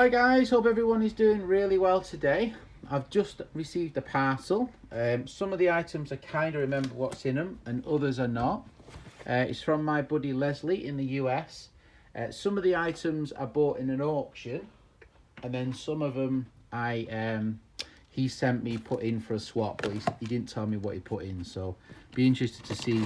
Hi guys, hope everyone is doing really well today. I've just received a parcel. Some of the items I kind of remember what's in them and others are not. It's from my buddy Leslie in the US. Some of the items I bought in an auction, and then some of them he sent me put in for a swap, but he didn't tell me what he put in, so be interested to see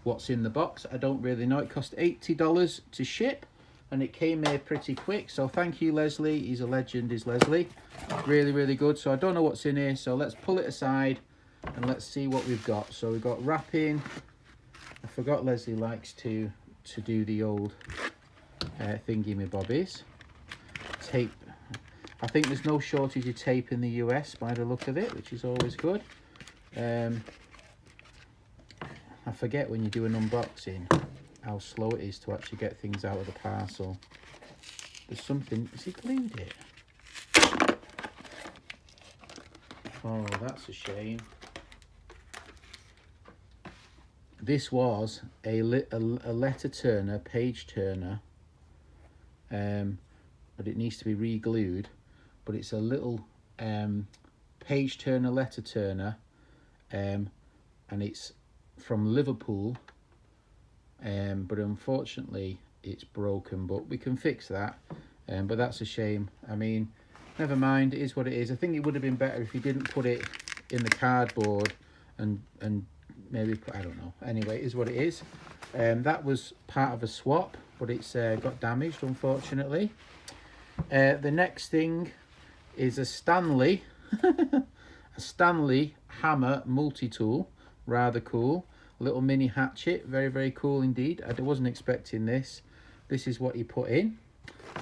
what's in the box. I don't really know. It cost $80 to ship and it came here pretty quick, so thank you Leslie. He's a legend, is Leslie. Really good. So I don't know what's in here, so let's pull it aside and let's see what we've got. So we've got wrapping. I forgot Leslie likes to do the old thingy-me-bobbies. Tape. I think there's no shortage of tape in the US by the look of it, which is always good. I forget when you do an unboxing how slow it is to actually get things out of the parcel. There's something. Has he glued it? Oh, that's a shame. This was a letter turner, page turner, but it needs to be re-glued. But it's a little page turner, letter turner, and it's from Liverpool. But unfortunately it's broken, but we can fix that. But that's a shame. I mean, never mind, it is what it is. I think it would have been better if you didn't put it in the cardboard and maybe put, I don't know. Anyway, it is what it is. That was part of a swap, but it's got damaged, unfortunately. The next thing is a Stanley, a Stanley hammer multi-tool, rather cool. Little mini hatchet, very cool indeed. I wasn't expecting this. This is what he put in.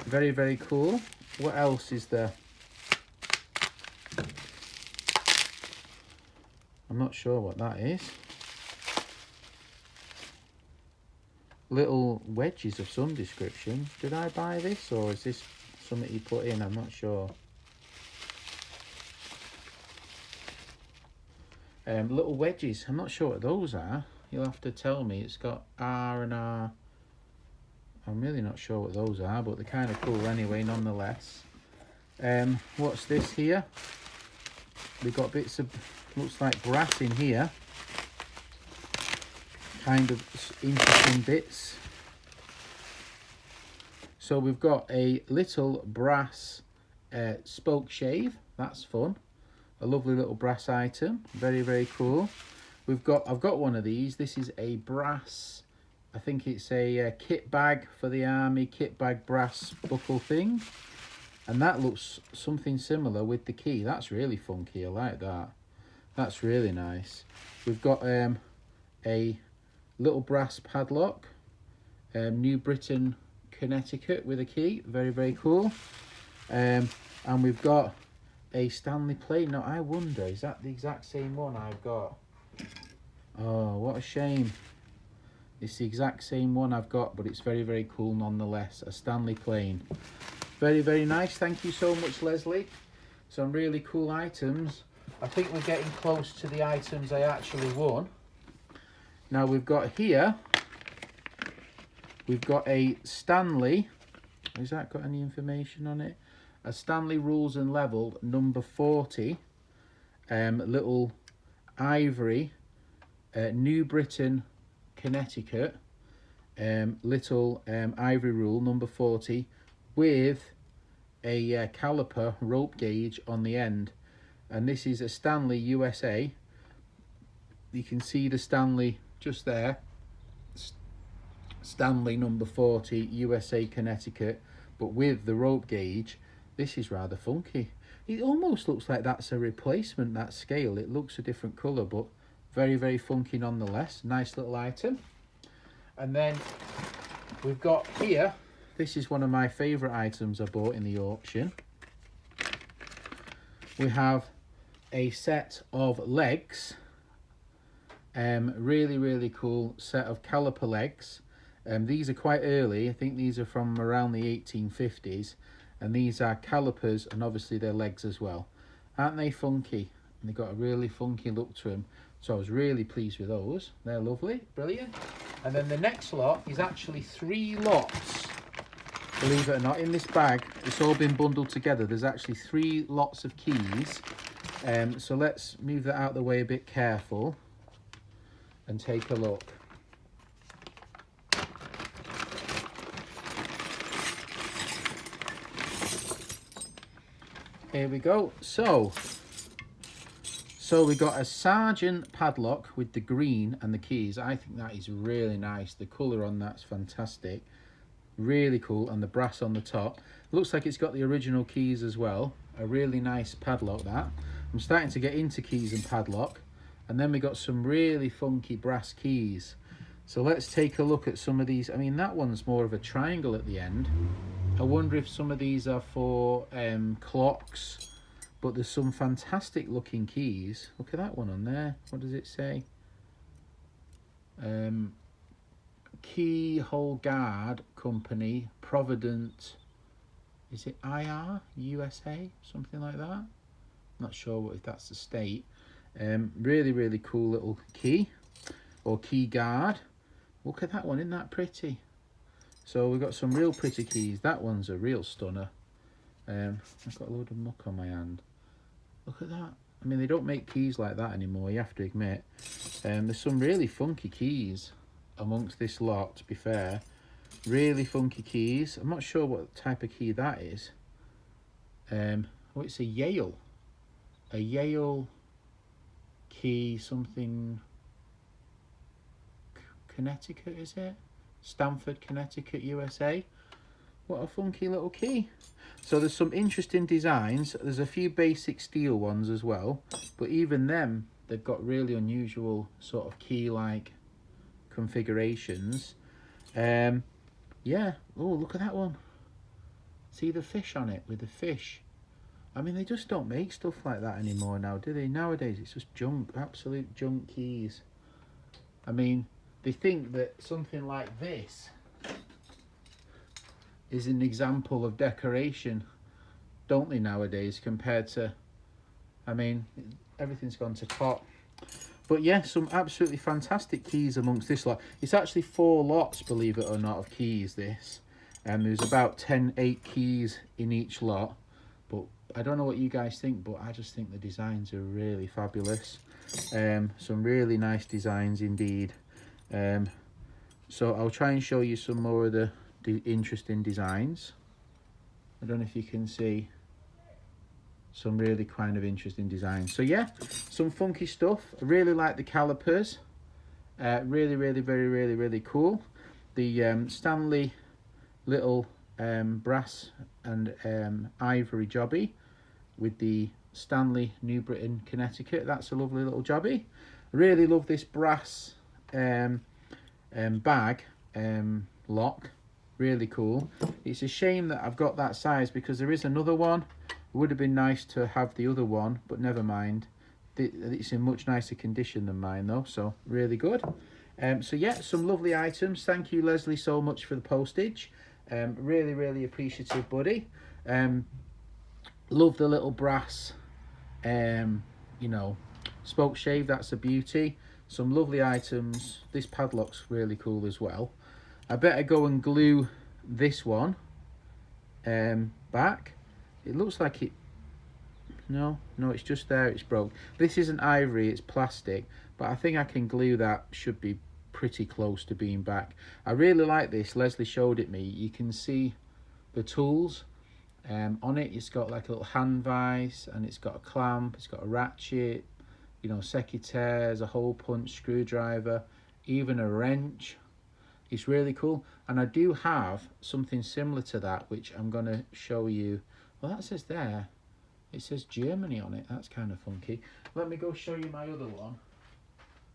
Very cool. What else is there? I'm not sure what that is. Little wedges of some description. Did I buy this, or is this something he put in? I'm not sure. Little wedges. I'm not sure what those are. You'll have to tell me. It's got R and R. I'm really not sure what those are, but they're kind of cool anyway, nonetheless. What's this here? We've got bits of, looks like brass in here. Kind of interesting bits. So we've got a little brass spoke shave. That's fun. A lovely little brass item. Very cool. I've got one of these. This is a brass, I think it's a kit bag for the army, kit bag brass buckle thing. And that looks something similar with the key. That's really funky. I like that. That's really nice. We've got a little brass padlock. New Britain, Connecticut with a key. Very cool. And we've got a Stanley plate. Now I wonder, is that the exact same one I've got? Oh, what a shame. It's the exact same one I've got, but it's very cool nonetheless. A Stanley plane. Very nice. Thank you so much, Leslie. Some really cool items. I think we're getting close to the items I actually won. Now we've got here, we've got a Stanley. Has that got any information on it? A Stanley Rules and Level number 40. Little ivory. New Britain, Connecticut, little ivory rule number 40 with a caliper rope gauge on the end, and this is a Stanley USA. You can see the Stanley just there, Stanley number 40 USA Connecticut, but with the rope gauge. This is rather funky. It almost looks like that's a replacement, that scale. It looks a different colour, but very funky nonetheless. Nice little item. And then we've got here, this is one of my favourite items I bought in the auction. We have a set of legs. Really cool set of caliper legs. These are quite early. I think these are from around the 1850s. And these are calipers, and obviously they're legs as well. Aren't they funky? And they've got a really funky look to them. So I was really pleased with those. They're lovely, brilliant. And then the next lot is actually 3 lots believe it or not. In this bag, it's all been bundled together. There's actually 3 lots of keys. So let's move that out of the way a bit careful and take a look. Here we go. So we got a Sergeant padlock with the green and the keys. I think that is really nice. The colour on that's fantastic. Really cool. And the brass on the top. Looks like it's got the original keys as well. A really nice padlock that. I'm starting to get into keys and padlock. And then we got some really funky brass keys. So let's take a look at some of these. I mean, that one's more of a triangle at the end. I wonder if some of these are for clocks. But there's some fantastic looking keys. Look at that one on there. What does it say? Keyhole Guard Company, Provident. Is it IR? USA? Something like that. Not sure if that's the state. Really, really cool little key. Or key guard. Look at that one. Isn't that pretty? So we've got some real pretty keys. That one's a real stunner. I've got a load of muck on my hand. Look at that. I mean, they don't make keys like that anymore, you have to admit. There's some really funky keys amongst this lot, to be fair. Really funky keys. I'm not sure what type of key that is. Oh, it's a Yale. A Yale key, something... Connecticut, is it? Stamford, Connecticut, USA. What a funky little key. So there's some interesting designs. There's a few basic steel ones as well, but even them, they've got really unusual sort of key-like configurations. Yeah. Oh, look at that one. See the fish on it with the fish. I mean, they just don't make stuff like that anymore now, do they? Nowadays, it's just junk, absolute junk keys. I mean, they think that something like this is an example of decoration, don't they, nowadays, compared to, I mean, everything's gone to pot. But yeah, some absolutely fantastic keys amongst this lot. It's actually 4 lots, believe it or not, of keys, this. And there's about 8 keys in each lot. But I don't know what you guys think, but I just think the designs are really fabulous. Some really nice designs indeed. So I'll try and show you some more of the interesting designs. I don't know if you can see some really kind of interesting designs. So yeah, some funky stuff. I really like the calipers. Really, really cool. The Stanley little brass and ivory jobby with the Stanley New Britain, Connecticut. That's a lovely little jobby. Really love this brass bag lock. Really cool. It's a shame that I've got that size because there is another one. It would have been nice to have the other one, but never mind. It's in much nicer condition than mine though, so really good. So yeah, some lovely items. Thank you, Leslie, so much for the postage. Really appreciative, buddy. Love the little brass you know, spoke shave. That's a beauty. Some lovely items. This padlock's really cool as well. I better go and glue this one back. It looks like it... No, it's just there. It's broke. This isn't ivory, it's plastic. But I think I can glue that. Should be pretty close to being back. I really like this. Leslie showed it me. You can see the tools on it. It's got like a little hand vise, and it's got a clamp. It's got a ratchet, you know, secateurs, a hole punch, screwdriver, even a wrench. It's really cool. And I do have something similar to that, which I'm going to show you. Well, that says there, it says Germany on it. That's kind of funky. Let me go show you my other one,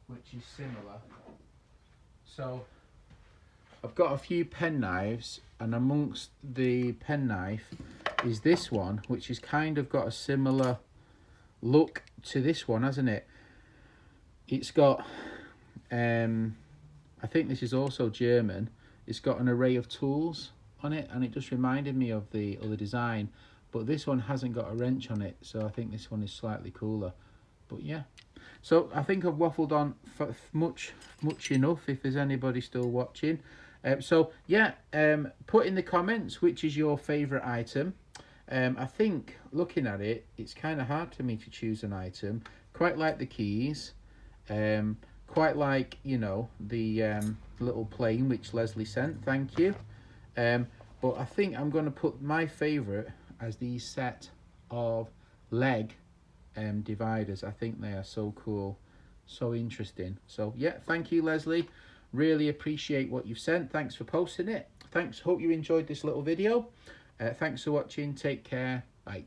which is similar. So I've got a few pen knives, and amongst the pen knife is this one, which has kind of got a similar look to this one, hasn't it? It's got I think this is also German. It's got an array of tools on it, and it just reminded me of the other design, but this one hasn't got a wrench on it, so I think this one is slightly cooler. But yeah, so I think I've waffled on for much enough. If there's anybody still watching, So yeah, put in the comments which is your favourite item. I think looking at it, it's kind of hard for me to choose an item. Quite like the keys. Quite like, you know, the little plane which Leslie sent. Thank you. But I think I'm going to put my favourite as these set of leg dividers. I think they are so cool, so interesting. So yeah, thank you, Leslie. Really appreciate what you've sent. Thanks for posting it. Thanks. Hope you enjoyed this little video. Thanks for watching. Take care. Bye.